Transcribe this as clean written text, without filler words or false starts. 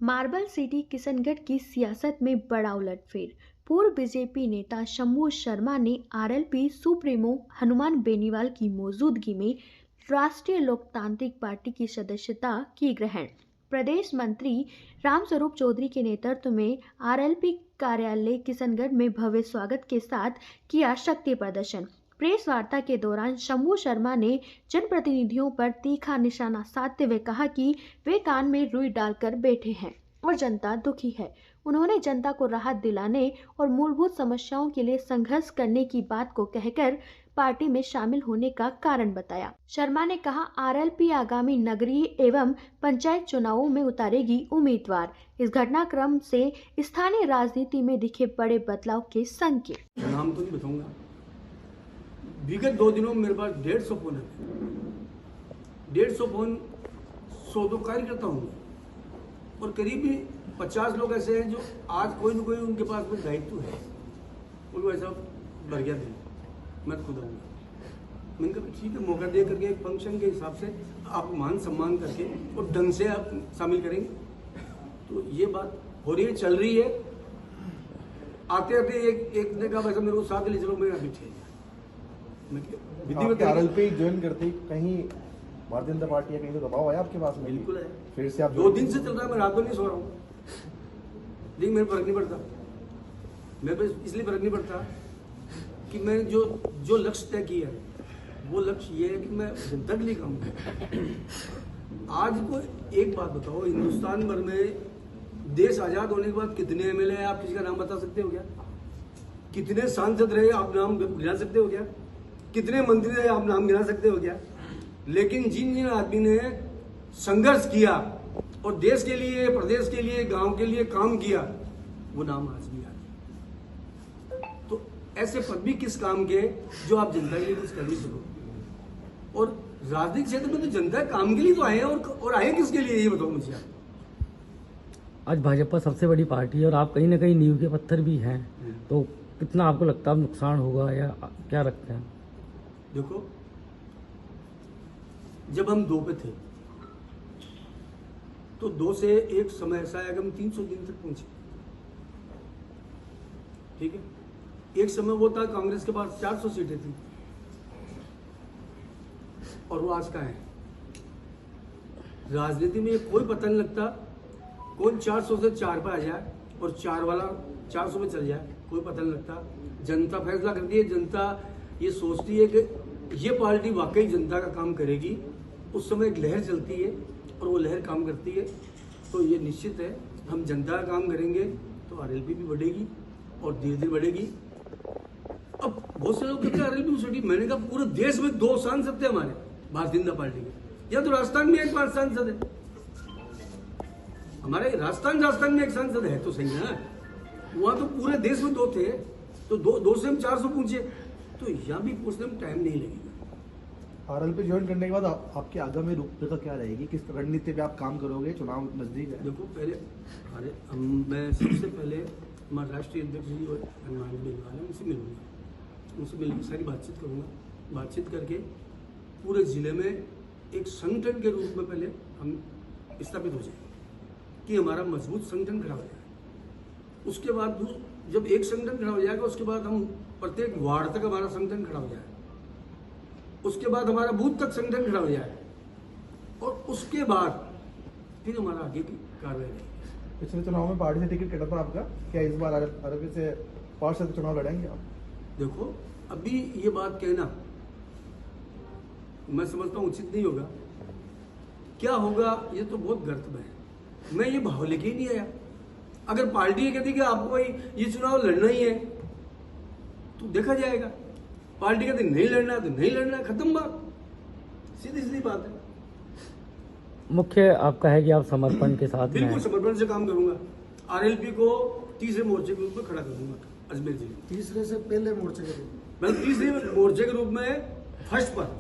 Marble city Kishangarh की सियासत में बड़ा उलटफेर। पूर्व बीजेपी नेता शंभू शर्मा ने आरएलपी सुप्रीमो हनुमान बेनीवाल की मौजूदगी में राष्ट्रीय लोकतांत्रिक पार्टी की सदस्यता की ग्रहण। प्रदेश मंत्री रामस्वरूप चौधरी के नेतृत्व में आरएलपी कार्यालय किशनगढ़ में भव्य स्वागत के साथ किया शक्ति प्रदर्शन। प्रेस वार्ता के दौरान शंभू शर्मा ने जनप्रतिनिधियों पर तीखा निशाना साधते हुए कहा कि वे कान में रुई डालकर बैठे हैं और जनता दुखी है। उन्होंने जनता को राहत दिलाने और मूलभूत समस्याओं के लिए संघर्ष करने की बात को कहकर पार्टी में शामिल होने का कारण बताया। शर्मा ने कहा, आरएलपी आगामी नगरीय एवं पंचायत चुनावों में उतारेगी उम्मीदवार। इस घटनाक्रम से स्थानीय राजनीति में दिखे बड़े बदलाव के संकेत। नाम तो नहीं बताऊंगा। विगत 2 दिनों में मेरे पास 150 फोन है। 150 फोन 100 कार्यकर्ता होंगे और करीब 50 लोग ऐसे हैं जो आज कोई न कोई उनके पास में दायित्व है। उनको ऐसा भर गया दिल, मैं खुद आऊँगा। मैंने कहा ठीक है, मौका दे करके एक फंक्शन के हिसाब से आप मान सम्मान करके और ढंग से आप शामिल करेंगे। तो ये बात हो रही है, चल रही है। आते आते एक ने कहा वैसा मेरे को साथ ले चलो, मैं अभी ठीक आरएलपी ज्वाइन करते कहीं भारतीय जनता पार्टी या कहीं तो दबाव आया आपके पास में? बिल्कुल है। फिर से आप 2 दिन से चल रहा है, मैं रात को नहीं सो रहा हूँ, लेकिन मेरे फर्क नहीं पड़ता। मेरे पे इसलिए फर्क नहीं पड़ता कि मैं जो लक्ष्य तय किया है वो लक्ष्य ये है कि मैं जनता के लिए काम करूँ। आज को एक बात बताओ, हिंदुस्तान भर में देश आजाद होने के बाद कितने एमएलए हैं, आप किसी का नाम बता सकते हो क्या? कितने सांसद रहे, आप नाम गिना सकते हो क्या? कितने मंत्री रहे, आप नाम गिना सकते हो क्या? लेकिन जिन आदमी ने संघर्ष किया और देश के लिए, प्रदेश के लिए, गांव के लिए काम किया, वो नाम आज भी याद है। तो ऐसे पद भी किस काम के जो आप जनता के लिए कुछ कर नहीं सको। और राजनीतिक क्षेत्र में तो जनता काम के लिए तो आए हैं, और आए किसके लिए, ये बताओ मुझे आप। आज भाजपा सबसे बड़ी पार्टी है और आप कहीं ना कहीं नींव के पत्थर भी हैं, तो कितना आपको लगता है नुकसान होगा या क्या रखते हैं? देखो, जब हम 2 पे थे तो 2 से एक समय ऐसा आया कि हम 300 दिन तक पहुंचे। ठीक है, एक समय वो था कांग्रेस के पास 400 सीटें थी और वो आज का है। राजनीति में कोई पता नहीं लगता कौन 400 से 4 पे आ जाए और 4 वाला 400 में चल जाए, कोई पता नहीं लगता। जनता फैसला करती है, जनता ये सोचती है कि ये पार्टी वाकई जनता का काम करेगी। उस समय एक लहर चलती है और वो लहर काम करती है। तो ये निश्चित है, हम जनता का काम करेंगे तो आरएलपी भी बढ़ेगी और धीरे धीरे बढ़ेगी। अब बहुत से लोग कहते हैं आरएलपी छोटी, मैंने कहा पूरे देश में 2 सांसद थे हमारे भारतीय जनता पार्टी के। या तो राजस्थान में 5 सांसद है हमारे, राजस्थान में 1 सांसद है तो सही है। वहां तो पूरे देश में 2 थे, तो 2 से हम 400 पूछे, तो यहाँ भी पूछने में टाइम नहीं लगेगा। आरएलपी ज्वाइन करने के बाद आपके आगामी रूपरेखा क्या रहेगी? किस रणनीति पे आप काम करोगे? चुनाव नजदीक है। देखो, पहले मैं सबसे पहले हमारे राष्ट्रीय अध्यक्ष जी और हनुमान बेनीवाल हैं, उनसे मिलूंगा, उनसे मिलकर सारी बातचीत करूंगा। बातचीत करके पूरे जिले में एक संगठन के रूप में पहले हम स्थापित हो जाए कि हमारा मजबूत संगठन खड़ा हो जाए। उसके बाद जब एक संगठन खड़ा हो जाएगा, उसके बाद हम प्रत्येक वार्ड तक हमारा संगठन खड़ा हो जाए, उसके बाद हमारा बूथ तक संगठन खड़ा हो जाए, और उसके बाद फिर हमारा आगे की कार्रवाई रहेगी। पिछले चुनाव में पार्टी से टिकट कटा था आपका, क्या इस बार आरएलपी से पार्षद चुनाव लड़ेंगे आप? देखो, अभी ये बात कहना मैं समझता हूँ उचित नहीं होगा। क्या होगा ये तो बहुत गर्त में है, मैं ये भाव लेके ही नहीं आया। अगर पार्टी ये कहती कि आपको ये चुनाव लड़ना ही है तो देखा जाएगा। पार्टी कहती नहीं लड़ना है तो नहीं लड़ना है, खत्म बात, सीधी सीधी बात है। मुख्य आपका है कि आप समर्पण के साथ बिल्कुल समर्पण से काम करूंगा। आरएलपी को तीसरे मोर्चे के रूप में खड़ा करूंगा अजमेर जिले। तीसरे से पहले मोर्चे के रूप में? मैं तीसरे मोर्चे के रूप में फर्स्ट पर